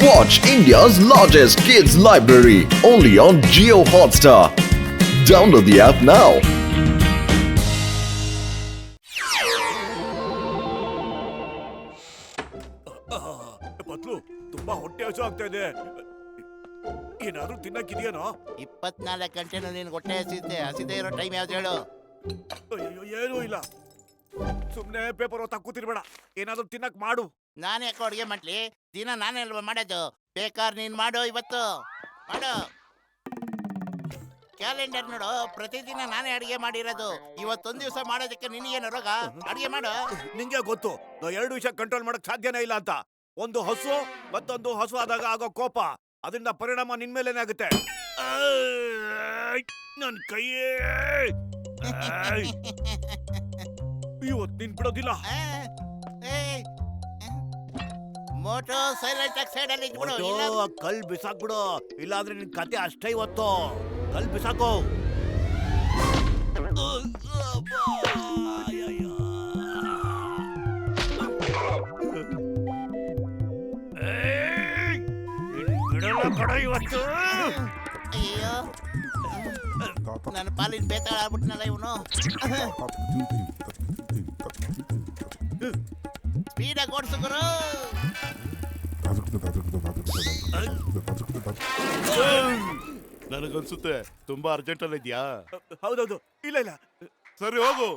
Watch India's largest kids library only on Jio Hotstar. Download the app now. ಪತ್ಲು ತುಂಬಾ ಹೊಟ್ಟೆ ಹಸು ಆಗ್ತಾ ಇದೆ. ಏನಾದ್ರೂ ತಿನ್ನಕ್ಕಿದೆಯೇನೋ? 24 ಗಂಟೆನೂ ನೀನು ಹೊಟ್ಟೆ ಹಸಿದೆ ಇರೋ ಟೈಮ್ ಯಾವ್ದು ಹೇಳು? ಅಯ್ಯೋ ಏನೂ ಇಲ್ಲ. ಸುಮ್ನೆ ಪೇಪರ್ ಓದ್ತಾ ಕೂತಿರ್ಬೇಡ, ಏನಾದ್ರೂ ತಿನ್ನಕ್ ಮಾಡು. ನಾನು ಯಾಕೆ ಅಡುಗೆ ಮಾಡ್ಲಿ? ದಿನ ನಾನೇ ಅಲ್ವಾ ಮಾಡೋದು. ಬೇಕಾದ್ರೆ ನೀನು ಮಾಡು, ಇವತ್ತು ಮಾಡು. ಕ್ಯಾಲೆಂಡರ್ ನೋಡು, ಪ್ರತಿದಿನ ನಾನೇ ಅಡುಗೆ ಮಾಡಿರೋದು. ಇವತ್ತೊಂದು ದಿವಸ ಮಾಡೋದಕ್ಕೆ ನಿನಗೇನು ರೋಗ? ಅಡುಗೆ ಮಾಡು. ನಿಂಗೆ ಗೊತ್ತು, ನಾವು 2 ವಿಷಯ ಕಂಟ್ರೋಲ್ ಮಾಡಕ್ ಸಾಧ್ಯನೇ ಇಲ್ಲ ಅಂತ. ಒಂದು ಹಸು, ಮತ್ತೊಂದು ಹಸು ಆದಾಗ ಆಗೋ ಕೋಪ. ಅದರಿಂದ ಪರಿಣಾಮ ನಿನ್ ಮೇಲೇನೆ ಆಗುತ್ತೆ. ನನ್ ಕೈಯೇ ಇವತ್ತು ನಿನ್ ಬಿಡೋದಿಲ್ಲ. ಮೋಟೋ ಸೈಲೆಂಟ್ ಆಗಿ ಸೈಡ್ ಅಲ್ಲಿ ಇಟ್ಬಿಡು. ಕಲ್ ಬಿಸಾಕ್ಬಿಡು, ಇಲ್ಲಾಂದ್ರೆ ನಿನ್ ಕತೆ ಅಷ್ಟೇ. ಇವತ್ತು ಕಲ್ ಬಿಸಾಕೋ. ಬಿಡಲ್ಲ ಕಡ ಇವತ್ತು. ಅಯ್ಯೋ, ನನ್ನ ಪಾಲಿನ ಬೇತಾಳ ಆಗ್ಬಿಟ್ನಲ್ಲ ಇವನು. ಸ್ಪೀಡಾಗಿ ಓಡಿಸುಗರು. ನನಗನ್ಸುತ್ತೆ ತುಂಬಾ ಅರ್ಜೆಂಟ್ ಅಲ್ಲಿ ಇದೆಯಾ? ಹೌದೌದು. ಇಲ್ಲ ಇಲ್ಲ, ಸರಿ ಹೋಗು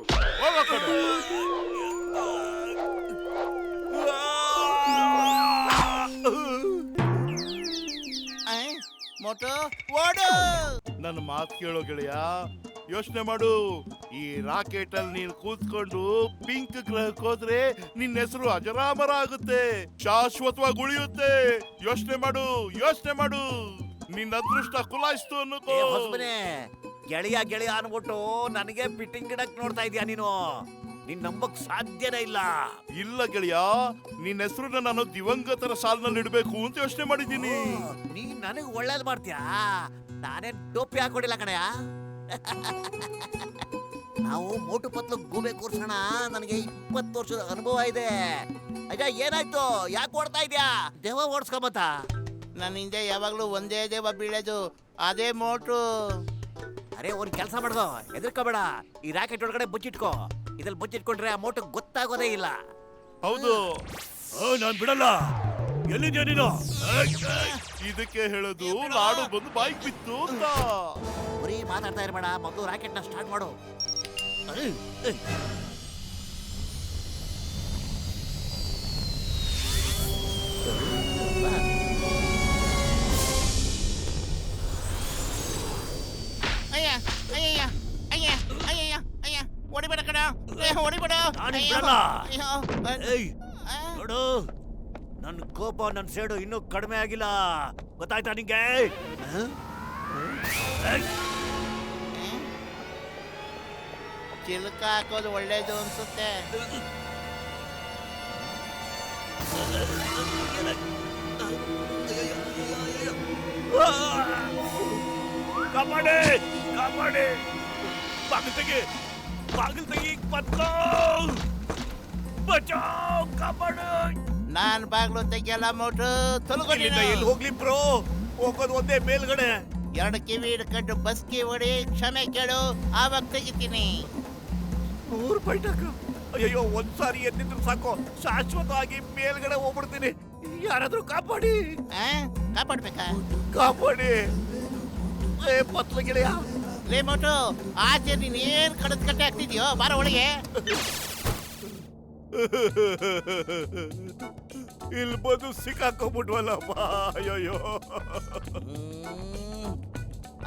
ಹೋಗೋ ಕಡೆ. ಮೋಟೋ ಓಡು. ನನ್ನ ಮಾತು ಕೇಳೋ ಗೆಳೆಯ, ಯೋಚನೆ ಮಾಡು. ಈ ರಾಕೆಟ್ ಅಲ್ಲಿ ನೀನು ಕೂತ್ಕೊಂಡು ಪಿಂಕ್ ಗ್ರಹಕ್ಕೆ ಹೋದ್ರೆ ನಿನ್ನ ಹೆಸರು ಅಜರಾಮರ ಆಗುತ್ತೆ, ಶಾಶ್ವತವಾಗಿ ಉಳಿಯುತ್ತೆ. ಯೋಚನೆ ಮಾಡು, ಯೋಚನೆ ಮಾಡು. ನಿನ್ನ ಅದೃಷ್ಟ ಕುಲಾಯಿಸ್ತು ಅನ್ನೋದು. ಗೆಳೆಯ ಗೆಳೆಯ ಅನ್ಬಿಟ್ಟು ನನಗೆ ಫಿಟ್ಟಿಂಗ್ ಗಿಡಕ್ ನೋಡ್ತಾ ಇದೀಯ ನೀನು. ನೀನ್ ನಂಬಕ್ ಸಾಧ್ಯನೇ ಇಲ್ಲ. ಇಲ್ಲ ಗೆಳೆಯ, ನಿನ್ನ ಹೆಸರನ್ನ ನಾನು ದಿವಂಗತರ ಸಾಲಿನಲ್ಲಿ ಇಡಬೇಕು ಅಂತ ಯೋಚನೆ ಮಾಡಿದ್ದೀನಿ. ನೀ ನನಗ್ ಒಳ್ಳೇದ್ ಮಾಡ್ತೀಯಾ? ನಾನೇ ಟೋಪಿ ಹಾಕೊಡಿಲ್ಲ ಕಣಯ್ಯ. ನಾವು ಮೋಟು ಪತ್ಲು ಗೂಬೆ ಕೂರ್ಸೋಣ. ನನಗೆ 20 ವರ್ಷದ ಅನುಭವ ಇದೆ. ಅಯ್ಯ ಏನಾಯ್ತು? ಯಾಕೆ ಓಡ್ತಾ ಇದ್ಯಾ? ದೇವ ಓಡಿಸ್ಕೊಂಬತ್ತ. ನನ್ನ ಹಿಂದೆ ಯಾವಾಗ್ಲೂ ಒಂದೇ ದೇವ ಬೀಳೋದು, ಅದೇ ಮೋಟು. ಅರೆ ಒಂದ್ ಕೆಲಸ ಮಾಡ್ದೋ, ಹೆದರ್ಕೋಬೇಡ. ಈ ರಾಕೆಟ್ ಒಳಗಡೆ ಬಚ್ಚಿಟ್ಕೋ. ಇದ್ರಲ್ಲಿ ಬಚ್ಚಿಟ್ಕೊಂಡ್ರೆ ಆ ಮೋಟು ಗೊತ್ತಾಗೋದೇ ಇಲ್ಲ. ಹೌದು, ನಾನ್ ಬಿಡಲ್ಲ. ಎಲ್ಲಿದ್ಯಾ ನೀನು? ಇದಕ್ಕೆ ಹೇಳೋದು ಲಾಡು ಬಂದು ಬಾಯಿಗೆ ಬಿತ್ತು ಅಂತ. ಬರೀ ಮಾತಾಡ್ತಾ ಇರ್ಬೇಡ, ಮೊದಲು ರಾಕೆಟ್ ನ ಸ್ಟಾರ್ಟ್ ಮಾಡು. ಅಯ್ಯ ಅಯ್ಯಯ್ಯ ಅಯ್ಯ ಅಯ್ಯಯ್ಯ ಅಯ್ಯ, ಹೊಡಿಬೇಡ ಕಣ, ಹೊಡಿಬೇಡ. ನೋಡು, ನನ್ನ ಕೋಪ, ನನ್ನ ಸೇಡು ಇನ್ನೂ ಕಡಿಮೆ ಆಗಿಲ್ಲ. ಗೊತ್ತಾಯ್ತಾ ನಿಂಗೆ? ಚಿಲ್ಕ ಹಾಕೋದು ಒಳ್ಳೇದು ಅನ್ಸುತ್ತೆ. ಕಾಪಾಡಿ, ಕಾಪಾಡಿ. ಬಾಗಿಲು ತೆಗಿ, ಬಾಗಿಲು ತೆಗಿ. ಬಚಾವ್, ಕಾಪಾಡು. ನಾನ್ ಬಾಗ್ಲು ತೆಗಿಯಲ್ಲ ಮೋಟು. ಎಲ್ಲಿ ಹೋಗ್ಲಿ ಬ್ರೋ? ಹೋಗೋದು ಒಂದೇ ಮೇಲ್ಗಡೆ. 2 ಕಿವಿ ಹಿಡ್ಕೊಂಡು ಬಸ್ಕಿ ಹೊಡಿ, ಕ್ಷಮೆ ಕೇಳು, ಆವಾಗ ತೆಗಿತೀನಿ. 100 ಬೈಟಕ. ಅಯ್ಯೋ, ಒಂದ್ಸಾರಿ ಎದ್ದಿದ್ರು ಸಾಕು, ಶಾಶ್ವತವಾಗಿ ಮೇಲ್ಗಡೆ ಹೋಗ್ಬಿಡ್ತೀನಿ. ಯಾರಾದ್ರೂ ಕಾಪಾಡಿ. ಕಾಪಾಡ್ಬೇಕಾ? ಕಾಪಾಡಿ. ಪತ್ಲ ಗೆಳೆಯ. ಲೇ ಮೋಟು, ಆಚೆ ನೀನ್ ಏನ್ ಕಡದ್ ಕಟ್ಟೆ ಆಗ್ತಿದ್ಯೋ, ಬಾರ ಒಳಗೆ. ಇಲ್ಲಿ ಬಂದು ಸಿಕ್ಕಾಕೊಂಡ್ಬಿಟ್ವಲ್ಲಪ್ಪ. ಅಯ್ಯೋ,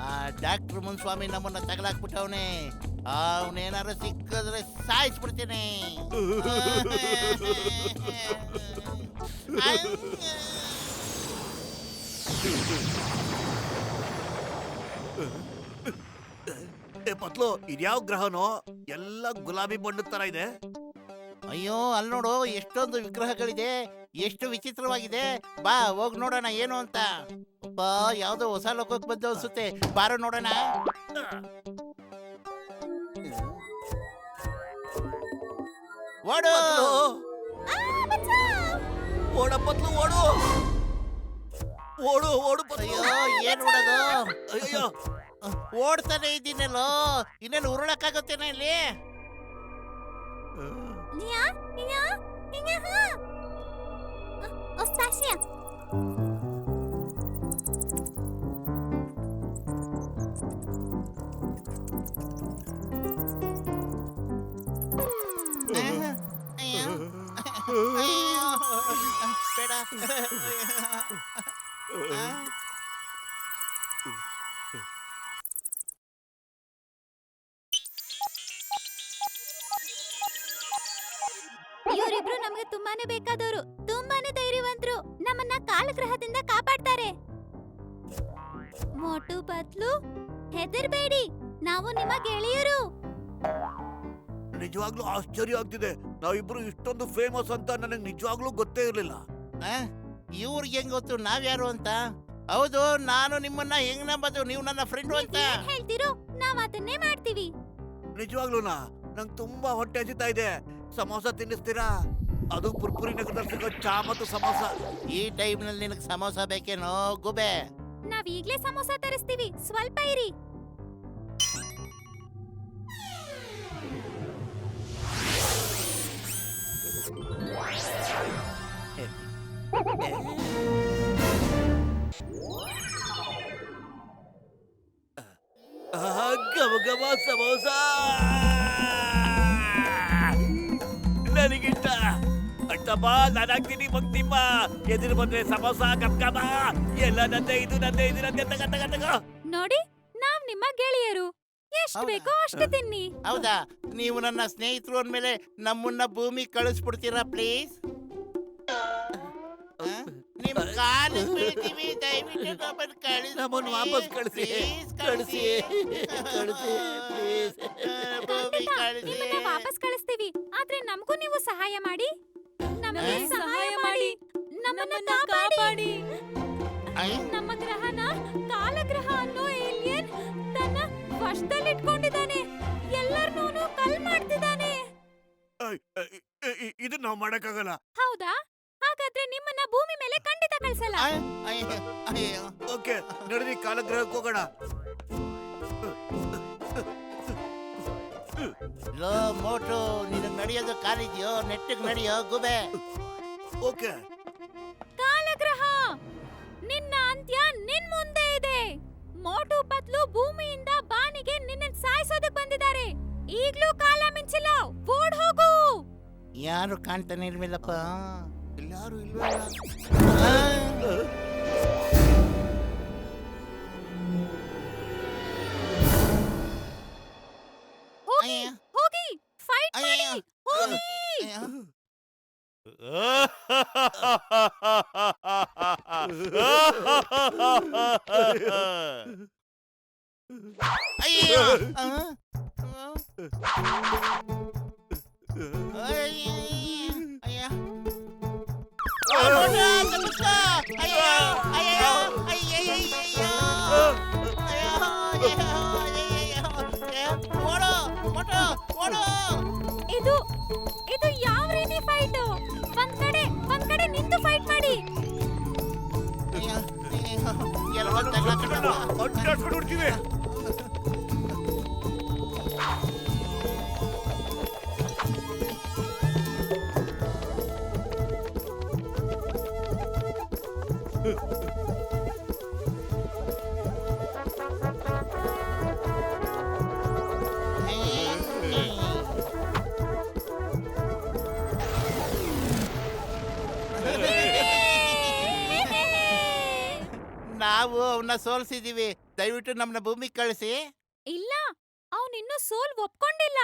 ಆ ಡಾಕ್ಟರ್ ಮುನ್ಸ್ವಾಮಿ ನಮ್ಮನ್ನ ತಗಲಾಕ್ಬಿಟ್ಟವನೆ. ಅವನೇನಾರು ಸಿಕ್ಕಿದ್ರೆ ಸಾಯಿಸ್ಬಿಡ್ತೇನೆ. ಪತ್ಲು, ಇದ್ಯಾವ ಗ್ರಹನೋ? ಎಲ್ಲ ಗುಲಾಬಿ ಬಣ್ಣದ ತರ ಇದೆ. ಅಯ್ಯೋ, ಅಲ್ಲಿ ನೋಡು, ಎಷ್ಟೊಂದು ವಿಗ್ರಹಗಳಿದೆ, ಎಷ್ಟು ವಿಚಿತ್ರವಾಗಿದೆ. ಬಾ ಹೋಗ್ ನೋಡೋಣ ಏನು ಅಂತ. ಅಬ್ಬಾ, ಯಾವ್ದೋ ಹೊಸ ಲೋಕಕ್ಕೆ ಬಂದು ಅನ್ಸುತ್ತೆ. ಬಾರೋ ನೋಡೋಣ. ಓಡು ಓಡ ಪತ್ಲು, ಓಡು. ಓಡು ಓಡು ಪತ್ಲು. ಅಯ್ಯೋ ಏನ್ ಮಾಡೋದು? ಅಯ್ಯೋ ಓಡ್ತಾನೆ ಇದ್ದೀನಲ್ಲೋ, ಇನ್ನೇನು ಉರುಳಕ್ಕಾಗುತ್ತೇನ ಇಲ್ಲಿ? Nia, Nia, Nia, ha. Ostasia. ಅಯ್ಯೋ. ಬೇಡ. ಇವರಿಬ್ರು ನಮಗೆ ತುಂಬಾನೇ ಬೇಕಾದವರು, ತುಂಬಾನೇ ಧೈರ್ಯವಂತರು, ನಮ್ಮನ್ನ ಕಾಲಗ್ರಹದಿಂದ ಕಾಪಾಡ್ತಾರೆ. ಮೋಟು ಪತ್ಲು, ಹೆದರ್ಬೇಡಿ, ನಾವು ನಿಮ್ಮ ಗೆಳೆಯರು. ನಿಜವಾಗ್ಲೂ ಆಶ್ಚರ್ಯ ಆಗ್ತಿದೆ. ನಾವಿಬ್ರು ಇಷ್ಟೊಂದು ಫೇಮಸ್ ಅಂತ ನನಗೆ ನಿಜವಾಗ್ಲೂ ಗೊತ್ತೇ ಇರ್ಲಿಲ್ಲ. ಇವ್ರಿಗೆ ಹೆಂಗ್ ಗೊತ್ತು ನಾವ್ಯಾರು ಅಂತ? ಹೌದು, ನಾನು ನಿಮ್ಮನ್ನ ಹೆಂಗ್ ನಂಬೋದು? ನೀವು ನನ್ನ ಫ್ರೆಂಡು ಅಂತ. ಏನ್ ಹೇಳ್ತೀರೋ ನಾವ್ ಅದನ್ನೇ ಮಾಡ್ತೀವಿ. ನಿಜವಾಗ್ಲೂನಾ? ನಂಗೆ ತುಂಬಾ ಹೊಟ್ಟೆ ಹಸಿತಾ ಇದೆ. ಸಮೋಸ ತಿನ್ನಿಸ್ತೀರಾ? ಅದು ಪುರ್ಪುರಿ ನಗರದಲ್ಲಿ ಸಿಗೋ ಚಾ ಮತ್ತು ಸಮೋಸ. ಈ ಟೈಮ್ನಲ್ಲಿ ನಿನಗೆ ಸಮೋಸ ಬೇಕೇನೋ ಗುಬೆ? ನಾವ್ ಈಗ್ಲೇ ಸಮೋಸ ತರಿಸ್ತೀವಿ, ಸ್ವಲ್ಪ ಇರಿ. ಗಮ ಗಮ ಸಮೋಸ ನನಗಿಷ್ಟ. ಅಟ್ಟಪ್ಪ ನಾನಾಗ್ತೀನಿ ಭಕ್ತಿಮ್ಮ. ಎದುರು ಬಂದ್ರೆ ಸಮೋಸ ಗಮ್ ಗಮ. ಎಲ್ಲ ನಂದೇ, ಇದು ನಂದೇ, ಇದು ನಂದೇ. ತಗ ತಗ ತಗ. ನೋಡಿ, ನಾವ್ ನಿಮ್ಮ ಗೆಳೆಯರು, ಎಷ್ಟು ಹೌದಾ? ಬೇಕೋ ಅಷ್ಟು ತಿನ್ನಿ. ಹೌದಾ? ನೀವು ನನ್ನ ಸ್ನೇಹಿತರು ಅಂದ್ಮೇಲೆ ನಮ್ಮನ್ನ ಭೂಮಿ ಕಳಿಸ್ಬಿಡ್ತೀರಾ ಪ್ಲೀಸ್? ನಿಮ್ ಕಾಲಿಗೆ ಬೀಳ್ತೀವಿ, ದಯವಿಟ್ಟು ನಮ್ಮನ್ನ ಕಳಿಸಿ. ನಮ್ಮನ್ನ ವಾಪಸ್ ಕಳಿಸಿ. ಕಳಿಸಿ ಕಳಿಸಿ ಪ್ಲೀಸ್. ಭೂಮಿ ಖಂಡಿತ, ಕಳಿಸಿ. ನಿಮ್ಮನ್ನ ವಾಪಸ್ ಕಳಿಸ್ತೀವಿ. ಆದ್ರೆ ನಮಗೂ ನೀವು ಸಹಾಯ ಮಾಡಿ. ನಮಗೆ ಸಹಾಯ ಮಾಡಿ, ನಮ್ಮನ್ನ ಕಾಪಾಡಿ. ನಮ್ಮ ಗ್ರಹನ ಕಾಲಗ್ರಹ ಅನ್ನೋ ಏಲಿಯನ್ ತನ್ನ ವಶದಲ್ಲಿಟ್ಕೊಂಡಿದ್ದಾನೆ. ಎಲ್ಲರನ್ನೂ ಕಲ್ ಮಾಡ್ತಿದ್ದಾನೆ. ಇದನ್ನ ನಾವು ಮಾಡಕ್ಕಾಗಲ್ಲ. ಹೌದಾ? ಹಾಗಾದ್ರೆ ನಿಮ್ಮನ್ನ ಭೂಮಿ ಮೇಲೆ ಖಂಡಿತ ಕಳ್ಸಲ್ಲ. ಅಯ್ಯೋ. ಓಕೆ, ನಡೀರಿ ಕಾಲಗ್ರಹಕ್ಕೆ ಹೋಗೋಣ. ಲೋ ಮೋಟು, ನಿನಗ್ ನಡೆಯೋದು ಕಾಲಿದ್ಯೋ? ನೆಟ್ಟಿಗೆ ನಡೆಯೋ ಗುಬೆ. ಓಕೆ. ಕಾಲಗ್ರಹ, ನಿನ್ನ ಅಂತ್ಯ ನಿನ್ ಮುಂದೆ ಇದೆ. ಮೋಟು ಪತ್ಲು ಭೂಮಿಯಿಂದ ಬಾನಿಗೆ ನಿನ್ನ ಸಾಯಿಸೋದಕ್ ಬಂದಿದ್ದಾರೆ. ಈಗ್ಲೂ ಕಾಲ ಮಿಂಚಿಲ್ಲ, ಓಡ್ ಹೋಗು. ಯಾರು ಕಾಣ್ತಾನೆ ಇಲ್ವಲ್ಲಪ್ಪ? ಎಲ್ಲಾರು ಇಲ್ವೇ ಇಲ್ಲ. ಹೋಗಿ ಹೋಗಿ, ಫೈಟ್ ಮಾಡಿ, ಹೋಗಿ. ಅಯ್ಯೋ. ಇದು ಇದು ಯಾವ ರೀತಿ ಫೈಟ್? ಒಂದ್ ಕಡೆ ನಿಂತು ಫೈಟ್ ಮಾಡಿ. ಅಡ್ಡಾಡ್ಕೊಂಡು ಹುಡ್ಕಿದೆ. ನಾವು ಅವನ್ನ ಸೋಲ್ಸಿದೀವಿ, ದಯವಿಟ್ಟು ನಮ್ಮನ್ನ ಭೂಮಿ ಕಳಿಸಿ. ಇಲ್ಲ, ಅವನಿನ್ನೂ ಸೋಲ್ ಒಪ್ಕೊಂಡಿಲ್ಲ.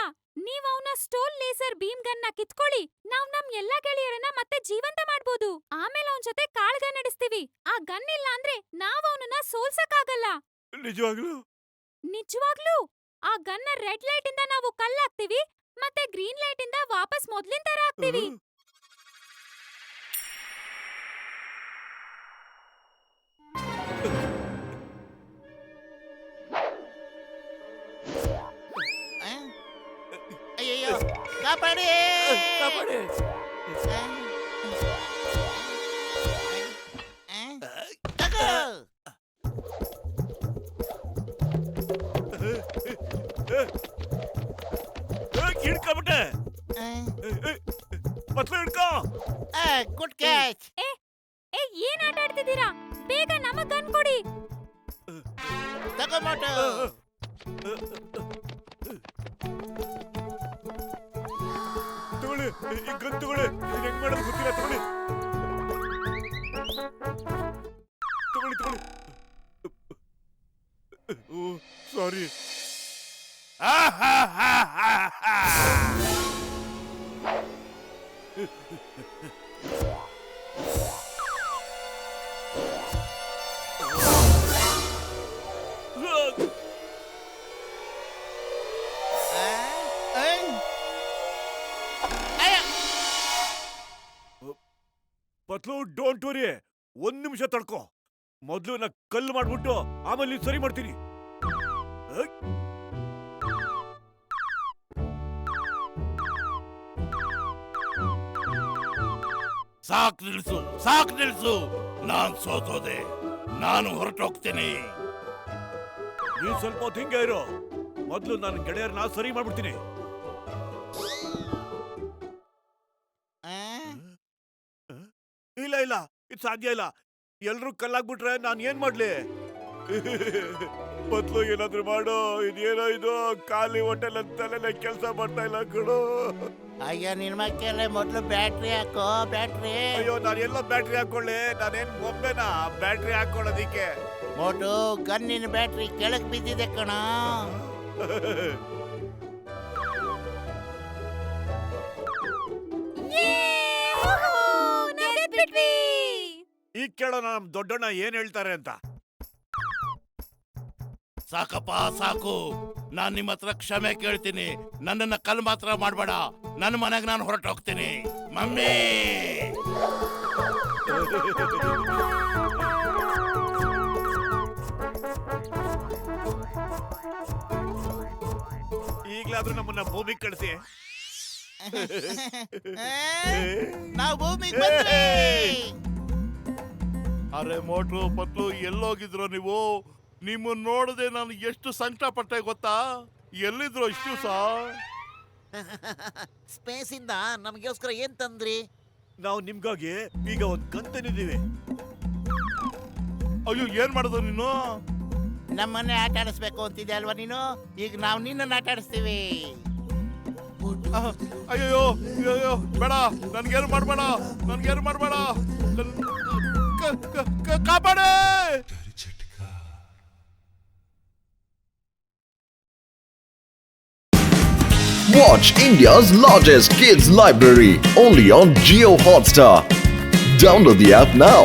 ನೀವ್ ಅವನ ಸ್ಟೋಲ್ ಲೇಸರ್ ಬೀಮ್ ಗನ್ನ ಕಿತ್ಕೊಳ್ಳಿ. ನಾವ್ ನಮ್ ಎಲ್ಲಾ ಗೆಳೆಯರನ್ನ ಮತ್ತೆ ಜೀವಂತ ಮಾಡ್ಬೋದು. ಆಮೇಲೆ ಅವನ್ ಜೊತೆ ಕಾಳ್ಗ ನಡೆಸ್ತೀವಿ. ಆ ಗನ್ ಇಲ್ಲ ಅಂದ್ರೆ ನಾವ್ ಅವನನ್ನ ಸೋಲ್ಸಕ್ಕಾಗಲ್ಲ. ನಿಜವಾಗ್ಲೂ? ನಿಜವಾಗ್ಲೂ? ಆ ಗನ್ನ ರೆಡ್ ಲೈಟ್ ಇಂದ ನಾವು ಕಲ್ಲಾಕ್ತಿವಿ, ಮತ್ತೆ ಗ್ರೀನ್ ಲೈಟ್ ಇಂದ ವಾಪಸ್ ಮೊದ್ಲಿನ ತರ ಆಗ್ತೀವಿ. ಅಯ್ಯಯ್ಯೋ, ಕಾಪಾಡಿ. ಕಾಪಾಡಿ. ತಗೋ. ಪತ್ಲು ಹಿಡ್ಕೋ. Good catch. ಏ ಏನ್ ಆಟ ಆಡ್ತಿದ್ದೀರಾ? ಬೇಗ ನಮಗ್ ಗನ್ ಕೊಡಿ. ತಗೋ ಮೋಟು. ತಗೊಳ್ಳಿ, ಈ ಗನ್ ತಗೊಳ್ಳಿ. ಇದನ್ನ ಹೆಂಗ್ ಮಾಡೋದು ಗೊತ್ತಿಲ್ಲ, ತಗೊಳ್ಳಿ. ತಗೊಳ್ಳಿ. ಓ ಸಾರಿ. ಪತ್ಲು ಡೋಂಟ್ ವರಿ, 1 ನಿಮಿಷ ತಡ್ಕೋ. ಮೊದ್ಲು ನಾ ಕಲ್ಲು ಮಾಡ್ಬಿಟ್ಟು ಆಮೇಲೆ ನೀನ್ ಸರಿ ಮಾಡ್ತೀನಿ. ಸಾಕ್ ನಿಲ್ಸು. ನಾನ್ ಸೋತೋದೆ. ನಾನು ಹೊರಟೋಗ್ತೀನಿ. ನೀನ್ ಸ್ವಲ್ಪ ಹೊತ್ತು ಹಿಂಗೆ ಇರೋ. ಮೊದ್ಲು ನನ್ನ ಗೆಳೆಯರನ್ನ ಸರಿ ಮಾಡ್ಬಿಡ್ತೀನಿ. ಇಲ್ಲ ಇದು ಸಾಧ್ಯ ಇಲ್ಲ. ಎಲ್ರೂ ಕಲ್ಲಾಗ್ಬಿಟ್ರೆ ನಾನ್ ಏನ್ ಮಾಡ್ಲಿ? ಮೊದ್ಲು ಏನಾದ್ರು ಮಾಡೋ. ಇದೇನೋ ಇದು ಖಾಲಿ ಹೋಟೆಲ್ ಅಂತಲೇ ಕೆಲಸ ಮಾಡ್ತಾ ಇಲ್ಲ ಕಣೋ. ಅಯ್ಯೋ ನಿನ್ ಮಕ್ಕಳೇ ಮೊದ್ಲು ಬ್ಯಾಟ್ರಿ ಹಾಕೋ. ಬ್ಯಾಟ್ರಿ. ಅಯ್ಯೋ ನಾನು ಎಲ್ಲ ಬ್ಯಾಟ್ರಿ ಹಾಕೊಳ್ಳಿ? ನಾನೇನ್ ಬೊಂಬೆನಾ ಬ್ಯಾಟ್ರಿ ಹಾಕೊಳ್ಳೋದಿಕ್ಕೆ? ಮೋಟು, ಗನ್ನಿನ ಬ್ಯಾಟ್ರಿ ಕೆಳಗ್ ಬಿದ್ದಿದೆ ಕಣ. ಈಗ ಕೇಳೋಣ ನಮ್ ದೊಡ್ಡಣ್ಣ ಏನ್ ಹೇಳ್ತಾರೆ ಅಂತ. ಸಾಕಪ್ಪ ಸಾಕು. ನಾನ್ ನಿಮ್ಮ ಹತ್ರ ಕ್ಷಮೆ ಕೇಳ್ತೀನಿ. ನನ್ನನ್ನ ಕಲ್ ಮಾತ್ರ ಮಾಡ್ಬೇಡ. ನನ್ನ ಮನೆಗೆ ನಾನು ಹೊರಟೋಗ್ತೀನಿ. ಮಮ್ಮಿ, ಈಗ್ಲಾದ್ರೂ ನಮ್ಮನ್ನ ಭೂಮಿಗೆ ಕಳಿಸಿ. ನಾವು ಭೂಮಿಗೆ ಬಂದ್ವಿ. ಅರೆ ಮೋಟ್ರು ಪತ್ಲು ಎಲ್ಲೋಗಿದ್ರು ನೀವು? ನಿಮ್ಮನ್ನ ನೋಡದೆ ನಾನು ಎಷ್ಟು ಸಂಕಟ ಪಟ್ಟೆ ಗೊತ್ತಾ? ಎಲ್ಲಿದ್ರು ಇಷ್ಟು ದಿವಸ? ಸ್ಪೇಸ್ ಇಂದ ನಮಗೋಸ್ಕರ ಏನ್ ತಂದ್ರಿ? ನಾವು ನಿಮ್ಗಾಗಿ ಈಗ ಒಂದ್ ಕಂತನಿದೀವಿ. ಅಯ್ಯೋ, ಏನ್ ಮಾಡೋದು ನೀನು? ನಮ್ಮನ್ನೇ ಆಟ ಆಡಿಸ್ಬೇಕು ಅಂತಿದ್ದೆ ಅಲ್ವಾ ನೀನು? ಈಗ ನಾವು ನಿನ್ನನ್ನು ಆಟ ಆಡಿಸ್ತೀವಿ. ಅಯ್ಯೋ ಬೇಡ, ನನ್ಗೇನು ಮಾಡ್ಬೇಡ. ಕಾಪಾಡೆ. Watch India's largest kids library only on Jio Hotstar. Download the app now.